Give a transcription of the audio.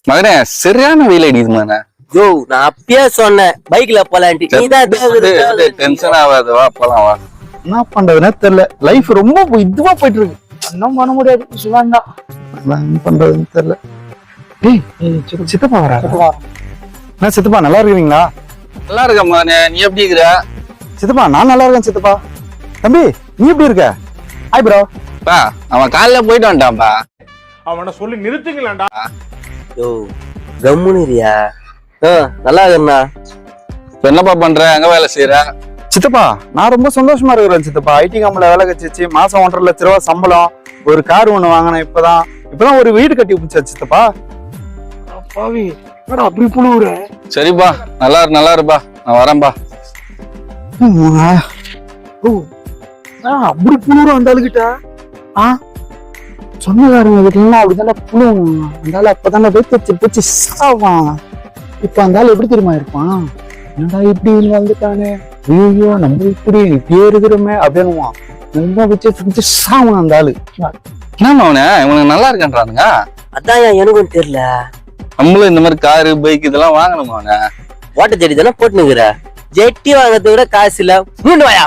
மகனே சரியான வெயில் அடிக்குது மகனே. யோ நான் அப்பயே சொன்னேன் பைக்ல போலான்ட்டு. நீதான் டென்ஷன் ஆகாது, வா போலாம் வா. என்ன பண்றதுன்னே தெரியல. லைஃப் ரொம்ப இதுவா போயிட்டு இருக்கு. ஒன்னும் பண்ண முடியாது சொல்லுவாண்டா. என்ன பண்றதுன்னு தெரியல. டேய் சித்தப்பா வரா. என்ன சித்தப்பா நல்லா இருக்கீங்களா? நல்லா இருக்க மகனே, நீ எப்படி இருக்கிற? சித்தப்பா நான் நல்லா இருக்கேன் சித்தப்பா. தம்பி நீ எப்படி இருக்க? Hi bro. பா அவன் காலைல போயிட்டு வந்துட்டான்பா. அவனை சொல்லி நிறுத்துங்களேன்டா. யோ கம்முனிரியா. நல்லா இருக்கண்ணா. இப்ப என்னப்பா பண்ற, எங்க வேலை செய்யற? சித்தப்பா நான் ரொம்ப சந்தோஷமா இருக்கிறேன் சித்தப்பா. ஐடி கம்பெனில வேலை கிடைச்சிச்சு. மாசம் 1.5 லட்ச ரூபா சம்பளம். ஒரு கார் ஒண்ணு வாங்கினேன். இப்பதான் ஒரு வீடு கட்டி பிடிச்சா சித்தப்பா. அப்பாவி என்னடா அப்படி புழுவுற? சரிப்பா நல்லா இருப்பா, நான் வரேன்பா. அப்படி புழுவுற அந்த ஆளுகிட்ட. சொன்னதாருங்க வீட்டுல அப்படிதான் புழுவும். அந்த ஆளு அப்பதானே வைத்து பிடிச்சி சாவான். இப்ப அந்த ஆள் எப்படி தெரியுமா இருப்பான்? என்னடா இப்படி வந்துட்டானே, ஐயோ நம்ம இப்படியே இருக்கிறோமே அப்படின்னுவான். ரொம்ப வச்சு சாவான் அந்த ஆளு. என்ன அவனே இவனுக்கு நல்லா இருக்கன்றானுங்க. அதான் எனக்கும் தெரியல. நம்மளும் இந்த மாதிரி காரு பைக் இதெல்லாம் வாங்கணுமா அவனை? ஓட்ட ஜெட்டி தானே போட்டுனுக்குற. ஜெட்டி வாங்கறத விட காசு இல்ல. மூண்டு வாயா.